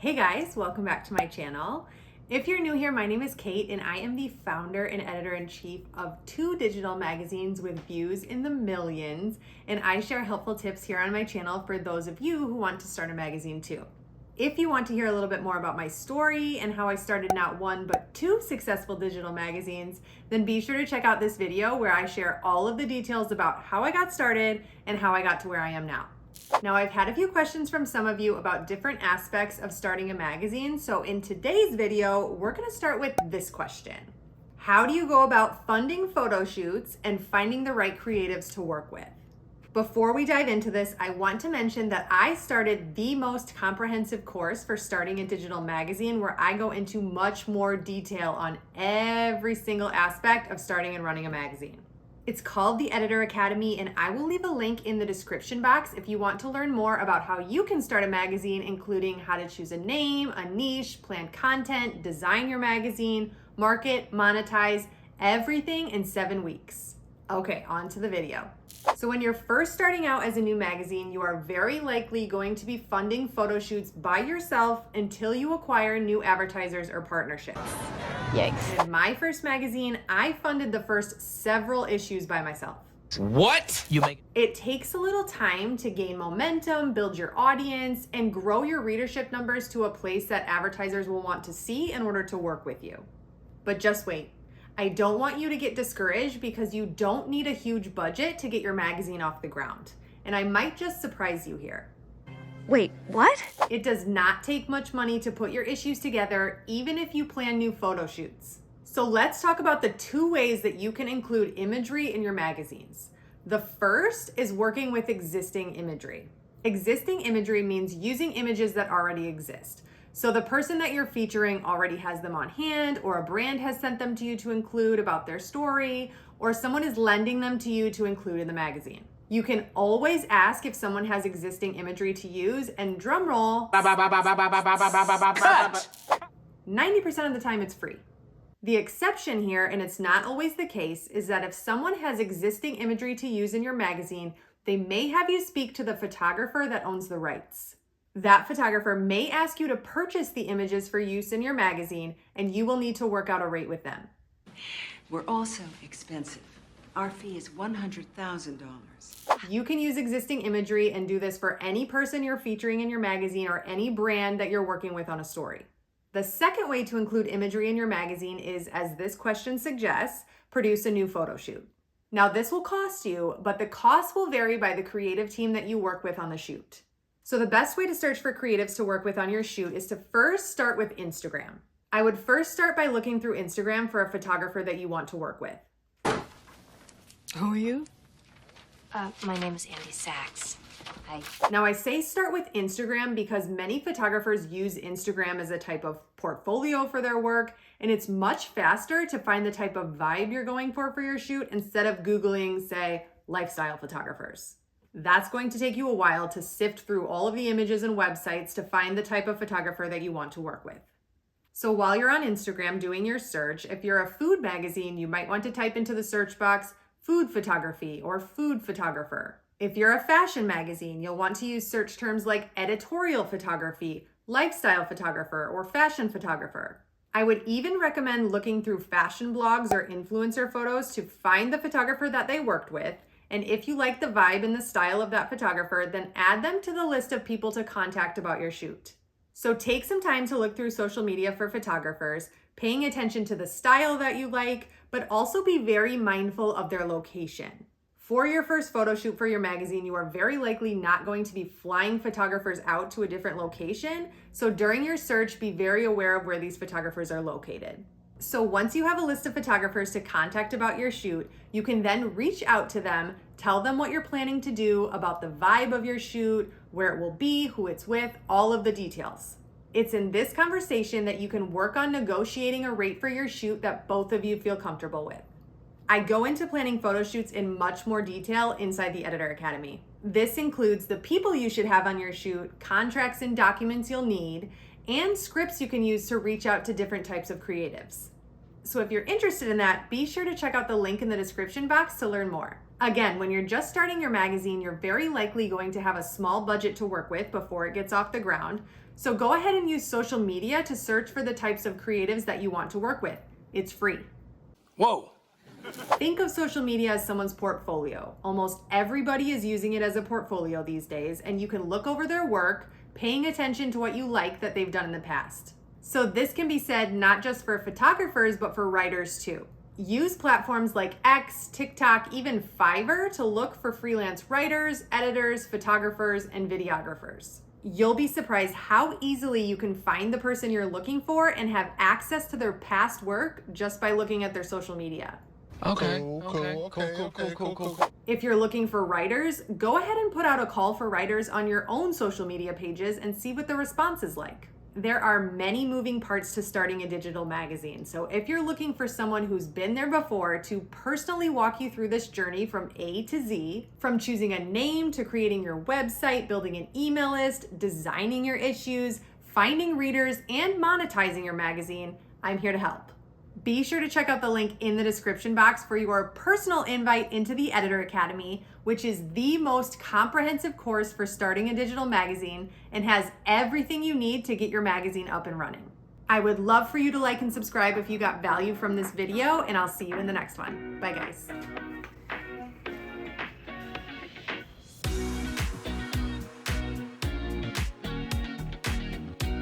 Hey guys, welcome back to my channel. If you're new here, my name is Kate and I am the founder and editor-in-chief of 2 digital magazines with views in the millions, and I share helpful tips here on my channel for those of you who want to start a magazine too. If you want to hear a little bit more about my story and how I started not 1 but 2 successful digital magazines, then be sure to check out this video where I share all of the details about how I got started and how I got to where I am now. Now, I've had a few questions from some of you about different aspects of starting a magazine, so in today's video, we're gonna start with this question. How do you go about funding photo shoots and finding the right creatives to work with? Before we dive into this, I want to mention that I started the most comprehensive course for starting a digital magazine where I go into much more detail on every single aspect of starting and running a magazine. It's called the Editor Academy, and I will leave a link in the description box if you want to learn more about how you can start a magazine, including how to choose a name, a niche, plan content, design your magazine, market, monetize, everything in 7 weeks. Okay, on to the video. So when you're first starting out as a new magazine, you are very likely going to be funding photo shoots by yourself until you acquire new advertisers or partnerships. Yikes. In my first magazine, I funded the first several issues by myself. What? It takes a little time to gain momentum, build your audience, and grow your readership numbers to a place that advertisers will want to see in order to work with you. But just wait. I don't want you to get discouraged because you don't need a huge budget to get your magazine off the ground. And I might just surprise you here. Wait, what? It does not take much money to put your issues together, even if you plan new photo shoots. So let's talk about the 2 ways that you can include imagery in your magazines. The first is working with existing imagery. Existing imagery means using images that already exist. So the person that you're featuring already has them on hand, or a brand has sent them to you to include about their story, or someone is lending them to you to include in the magazine. You can always ask if someone has existing imagery to use, and drum roll, 90% of the time it's free. The exception here, and it's not always the case, is that if someone has existing imagery to use in your magazine, they may have you speak to the photographer that owns the rights. That photographer may ask you to purchase the images for use in your magazine, and you will need to work out a rate with them. We're also expensive. Our fee is $100,000. You can use existing imagery and do this for any person you're featuring in your magazine or any brand that you're working with on a story. The second way to include imagery in your magazine is, as this question suggests, produce a new photo shoot. Now, this will cost you, but the cost will vary by the creative team that you work with on the shoot. So the best way to search for creatives to work with on your shoot is to first start with Instagram. I would first start by looking through Instagram for a photographer that you want to work with. Who are you? My name is Andy Sachs. Now, I say start with Instagram because many photographers use Instagram as a type of portfolio for their work, and it's much faster to find the type of vibe you're going for your shoot instead of Googling, say, lifestyle photographers. That's going to take you a while to sift through all of the images and websites to find the type of photographer that you want to work with. So while you're on Instagram doing your search, if you're a food magazine, you might want to type into the search box food photography or food photographer. If you're a fashion magazine, you'll want to use search terms like editorial photography, lifestyle photographer, or fashion photographer. I would even recommend looking through fashion blogs or influencer photos to find the photographer that they worked with. And if you like the vibe and the style of that photographer, then add them to the list of people to contact about your shoot. So take some time to look through social media for photographers, paying attention to the style that you like, but also be very mindful of their location. For your first photo shoot for your magazine, you are very likely not going to be flying photographers out to a different location. So during your search, be very aware of where these photographers are located. So once you have a list of photographers to contact about your shoot, you can then reach out to them, tell them what you're planning to do, about the vibe of your shoot, where it will be, who it's with, all of the details. It's in this conversation that you can work on negotiating a rate for your shoot that both of you feel comfortable with. I go into planning photo shoots in much more detail inside the Editor Academy. This includes the people you should have on your shoot, contracts and documents you'll need, and scripts you can use to reach out to different types of creatives. So if you're interested in that, be sure to check out the link in the description box to learn more. Again, when you're just starting your magazine, you're very likely going to have a small budget to work with before it gets off the ground. So go ahead and use social media to search for the types of creatives that you want to work with. It's free. Whoa. Think of social media as someone's portfolio. Almost everybody is using it as a portfolio these days, and you can look over their work, paying attention to what you like that they've done in the past. So this can be said not just for photographers, but for writers too. Use platforms like X, TikTok, even Fiverr to look for freelance writers, editors, photographers, and videographers. You'll be surprised how easily you can find the person you're looking for and have access to their past work just by looking at their social media. Okay. Cool. If you're looking for writers, go ahead and put out a call for writers on your own social media pages and see what the response is like. There are many moving parts to starting a digital magazine, so if you're looking for someone who's been there before to personally walk you through this journey from A to Z, from choosing a name to creating your website, building an email list, designing your issues, finding readers, and monetizing your magazine, I'm here to help. Be sure to check out the link in the description box for your personal invite into the Editor Academy, which is the most comprehensive course for starting a digital magazine and has everything you need to get your magazine up and running. I would love for you to like and subscribe if you got value from this video, and I'll see you in the next one. Bye, guys.